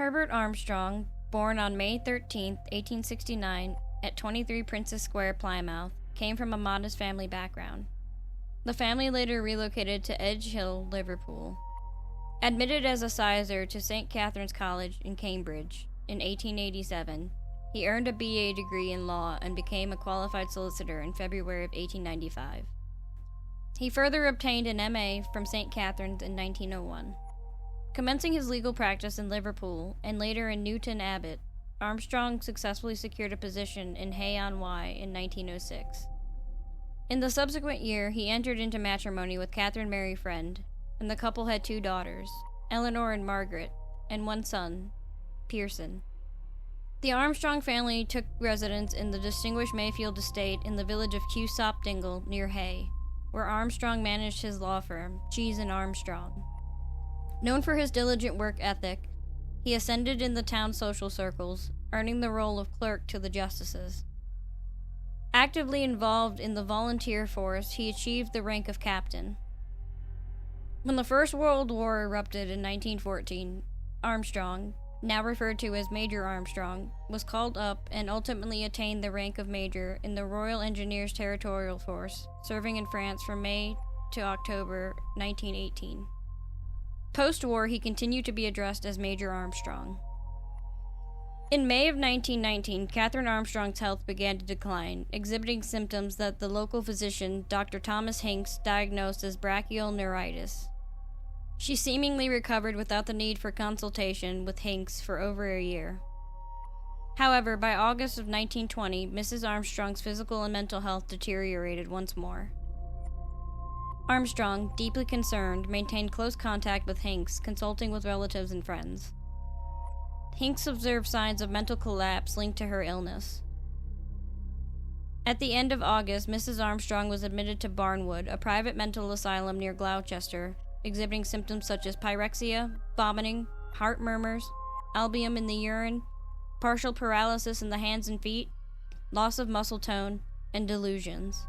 Herbert Armstrong, born on May 13, 1869, at 23 Princess Square, Plymouth, came from a modest family background. The family later relocated to Edge Hill, Liverpool. Admitted as a sizer to St. Catherine's College in Cambridge in 1887, he earned a BA degree in law and became a qualified solicitor in February of 1895. He further obtained an MA from St. Catherine's in 1901. Commencing his legal practice in Liverpool and later in Newton Abbot, Armstrong successfully secured a position in Hay-on-Wye in 1906. In the subsequent year, he entered into matrimony with Catherine Mary Friend, and the couple had 2 daughters, Eleanor and Margaret, and 1 son, Pearson. The Armstrong family took residence in the distinguished Mayfield estate in the village of Cusop Dingle near Hay, where Armstrong managed his law firm, Cheese and Armstrong. Known for his diligent work ethic, he ascended in the town social circles, earning the role of clerk to the justices. Actively involved in the volunteer force, he achieved the rank of captain. When the First World War erupted in 1914, Armstrong, now referred to as Major Armstrong, was called up and ultimately attained the rank of major in the Royal Engineers Territorial Force, serving in France from May to October 1918. Post-war, he continued to be addressed as Major Armstrong. In May of 1919, Catherine Armstrong's health began to decline, exhibiting symptoms that the local physician, Dr. Thomas Hinks, diagnosed as brachial neuritis. She seemingly recovered without the need for consultation with Hinks for over a year. However, by August of 1920, Mrs. Armstrong's physical and mental health deteriorated once more. Armstrong, deeply concerned, maintained close contact with Hinks, consulting with relatives and friends. Hinks observed signs of mental collapse linked to her illness. At the end of August, Mrs. Armstrong was admitted to Barnwood, a private mental asylum near Gloucester, exhibiting symptoms such as pyrexia, vomiting, heart murmurs, albumin in the urine, partial paralysis in the hands and feet, loss of muscle tone, and delusions.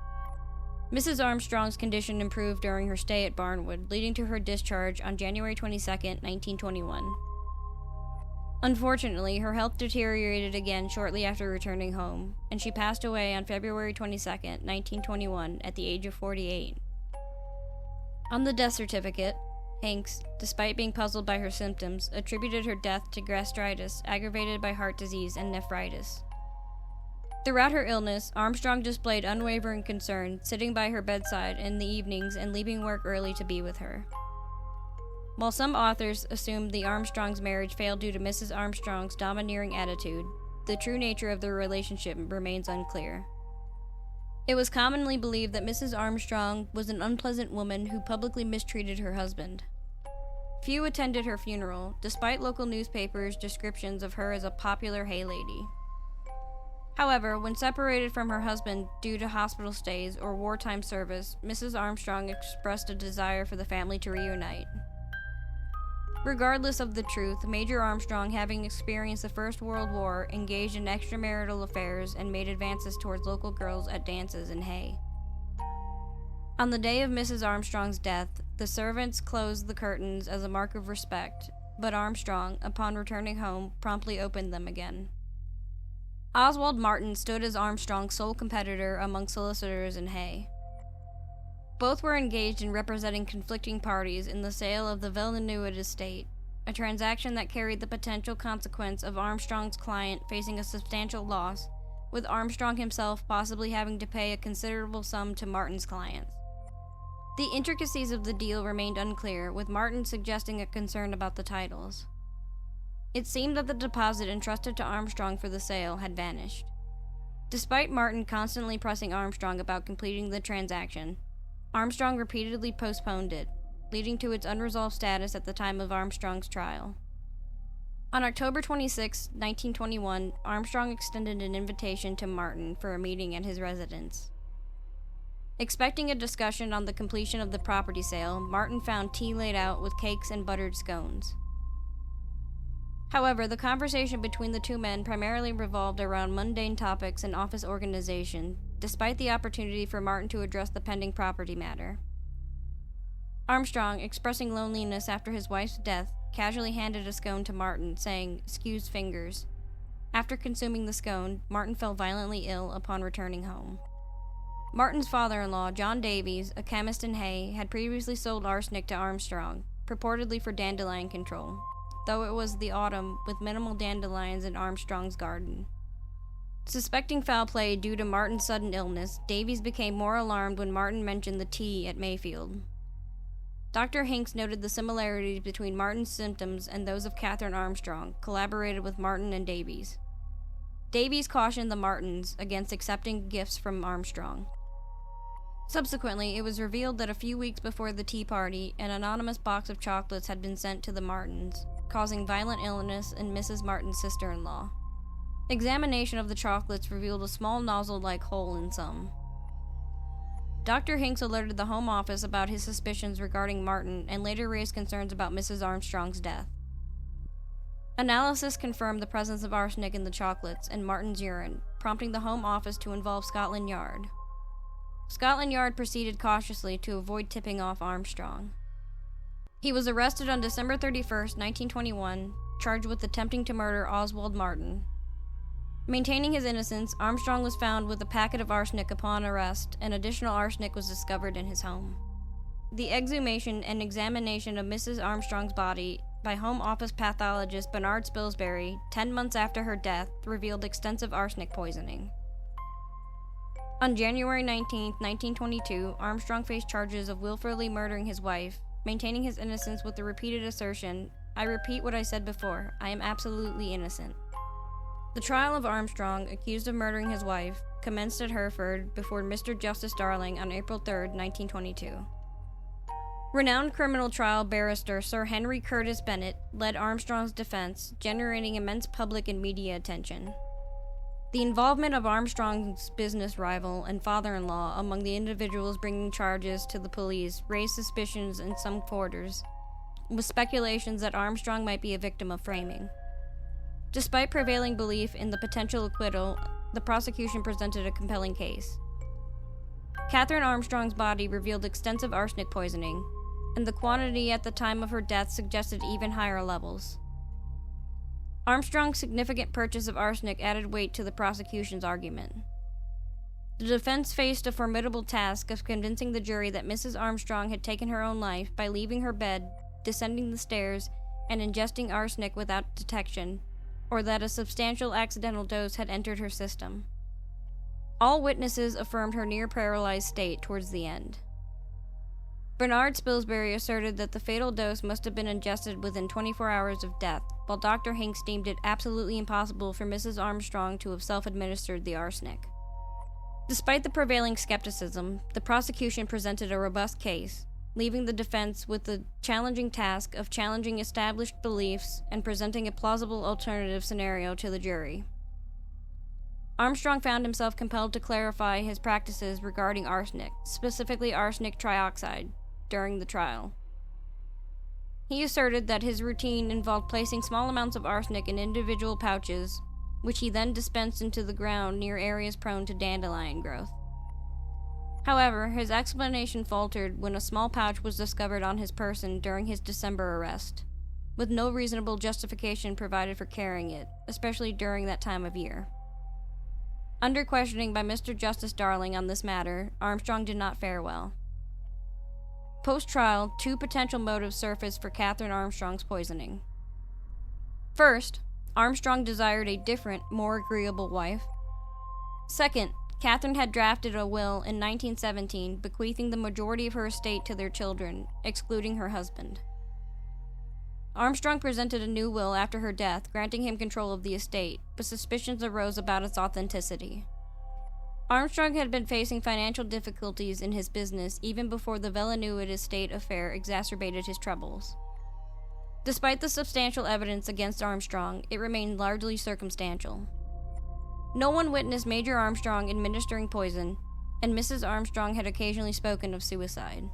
Mrs. Armstrong's condition improved during her stay at Barnwood, leading to her discharge on January 22, 1921. Unfortunately, her health deteriorated again shortly after returning home, and she passed away on February 22, 1921, at the age of 48. On the death certificate, Hinks, despite being puzzled by her symptoms, attributed her death to gastritis aggravated by heart disease and nephritis. Throughout her illness, Armstrong displayed unwavering concern, sitting by her bedside in the evenings and leaving work early to be with her. While some authors assumed the Armstrongs' marriage failed due to Mrs. Armstrong's domineering attitude, the true nature of their relationship remains unclear. It was commonly believed that Mrs. Armstrong was an unpleasant woman who publicly mistreated her husband. Few attended her funeral, despite local newspapers' descriptions of her as a popular hay lady. However, when separated from her husband due to hospital stays or wartime service, Mrs. Armstrong expressed a desire for the family to reunite. Regardless of the truth, Major Armstrong, having experienced the First World War, engaged in extramarital affairs and made advances towards local girls at dances in Hay. On the day of Mrs. Armstrong's death, the servants closed the curtains as a mark of respect, but Armstrong, upon returning home, promptly opened them again. Oswald Martin stood as Armstrong's sole competitor among solicitors in Hay. Both were engaged in representing conflicting parties in the sale of the Villeneuve estate, a transaction that carried the potential consequence of Armstrong's client facing a substantial loss, with Armstrong himself possibly having to pay a considerable sum to Martin's clients. The intricacies of the deal remained unclear, with Martin suggesting a concern about the titles. It seemed that the deposit entrusted to Armstrong for the sale had vanished. Despite Martin constantly pressing Armstrong about completing the transaction, Armstrong repeatedly postponed it, leading to its unresolved status at the time of Armstrong's trial. On October 26, 1921, Armstrong extended an invitation to Martin for a meeting at his residence. Expecting a discussion on the completion of the property sale, Martin found tea laid out with cakes and buttered scones. However, the conversation between the two men primarily revolved around mundane topics and office organization, despite the opportunity for Martin to address the pending property matter. Armstrong, expressing loneliness after his wife's death, casually handed a scone to Martin, saying, "Excuse fingers." After consuming the scone, Martin fell violently ill upon returning home. Martin's father-in-law, John Davies, a chemist in Hay, had previously sold arsenic to Armstrong, purportedly for dandelion control, though it was the autumn with minimal dandelions in Armstrong's garden. Suspecting foul play due to Martin's sudden illness, Davies became more alarmed when Martin mentioned the tea at Mayfield. Dr. Hinks noted the similarities between Martin's symptoms and those of Catherine Armstrong, collaborated with Martin and Davies. Davies cautioned the Martins against accepting gifts from Armstrong. Subsequently, it was revealed that a few weeks before the tea party, an anonymous box of chocolates had been sent to the Martins, causing violent illness in Mrs. Martin's sister-in-law. Examination of the chocolates revealed a small nozzle-like hole in some. Dr. Hinks alerted the Home Office about his suspicions regarding Martin and later raised concerns about Mrs. Armstrong's death. Analysis confirmed the presence of arsenic in the chocolates and Martin's urine, prompting the Home Office to involve Scotland Yard. Scotland Yard proceeded cautiously to avoid tipping off Armstrong. He was arrested on December 31, 1921, charged with attempting to murder Oswald Martin. Maintaining his innocence, Armstrong was found with a packet of arsenic upon arrest, and additional arsenic was discovered in his home. The exhumation and examination of Mrs. Armstrong's body by Home Office pathologist Bernard Spilsbury, 10 months after her death, revealed extensive arsenic poisoning. On January 19, 1922, Armstrong faced charges of willfully murdering his wife, maintaining his innocence with the repeated assertion, "I repeat what I said before, I am absolutely innocent." The trial of Armstrong, accused of murdering his wife, commenced at Hereford before Mr. Justice Darling on April 3, 1922. Renowned criminal trial barrister Sir Henry Curtis Bennett led Armstrong's defense, generating immense public and media attention. The involvement of Armstrong's business rival and father-in-law among the individuals bringing charges to the police raised suspicions in some quarters, with speculations that Armstrong might be a victim of framing. Despite prevailing belief in the potential acquittal, the prosecution presented a compelling case. Catherine Armstrong's body revealed extensive arsenic poisoning, and the quantity at the time of her death suggested even higher levels. Armstrong's significant purchase of arsenic added weight to the prosecution's argument. The defense faced a formidable task of convincing the jury that Mrs. Armstrong had taken her own life by leaving her bed, descending the stairs, and ingesting arsenic without detection, or that a substantial accidental dose had entered her system. All witnesses affirmed her near-paralyzed state towards the end. Bernard Spilsbury asserted that the fatal dose must have been ingested within 24 hours of death, while Dr. Hinks deemed it absolutely impossible for Mrs. Armstrong to have self-administered the arsenic. Despite the prevailing skepticism, the prosecution presented a robust case, leaving the defense with the challenging task of challenging established beliefs and presenting a plausible alternative scenario to the jury. Armstrong found himself compelled to clarify his practices regarding arsenic, specifically arsenic trioxide, during the trial. He asserted that his routine involved placing small amounts of arsenic in individual pouches, which he then dispensed into the ground near areas prone to dandelion growth. However, his explanation faltered when a small pouch was discovered on his person during his December arrest, with no reasonable justification provided for carrying it, especially during that time of year. Under questioning by Mr. Justice Darling on this matter, Armstrong did not fare well. Post-trial, two potential motives surfaced for Catherine Armstrong's poisoning. First, Armstrong desired a different, more agreeable wife. Second, Catherine had drafted a will in 1917 bequeathing the majority of her estate to their children, excluding her husband. Armstrong presented a new will after her death, granting him control of the estate, but suspicions arose about its authenticity. Armstrong had been facing financial difficulties in his business even before the Villeneuve estate affair exacerbated his troubles. Despite the substantial evidence against Armstrong, it remained largely circumstantial. No one witnessed Major Armstrong administering poison, and Mrs. Armstrong had occasionally spoken of suicide.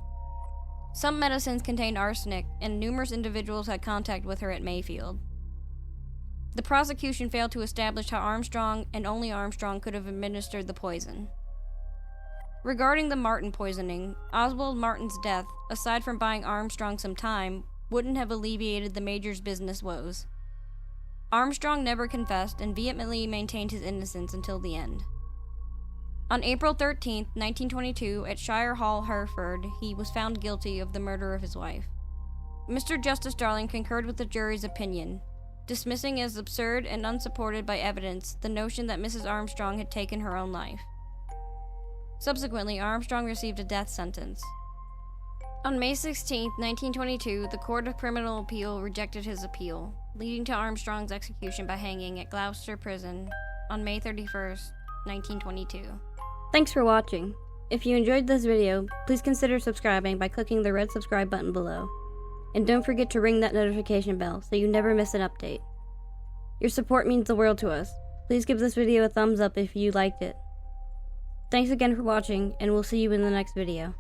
Some medicines contained arsenic, and numerous individuals had contact with her at Mayfield. The prosecution failed to establish how Armstrong, and only Armstrong, could have administered the poison. Regarding the Martin poisoning, Oswald Martin's death, aside from buying Armstrong some time, wouldn't have alleviated the Major's business woes. Armstrong never confessed and vehemently maintained his innocence until the end. On April 13, 1922, at Shire Hall, Hereford, he was found guilty of the murder of his wife. Mr. Justice Darling concurred with the jury's opinion, dismissing as absurd and unsupported by evidence the notion that Mrs. Armstrong had taken her own life. Subsequently, Armstrong received a death sentence. On May 16, 1922, the Court of Criminal Appeal rejected his appeal, leading to Armstrong's execution by hanging at Gloucester Prison on May 31, 1922. Thanks for watching. If you enjoyed this video, please consider subscribing by clicking the red subscribe button below. And don't forget to ring that notification bell so you never miss an update. Your support means the world to us. Please give this video a thumbs up if you liked it. Thanks again for watching, and we'll see you in the next video.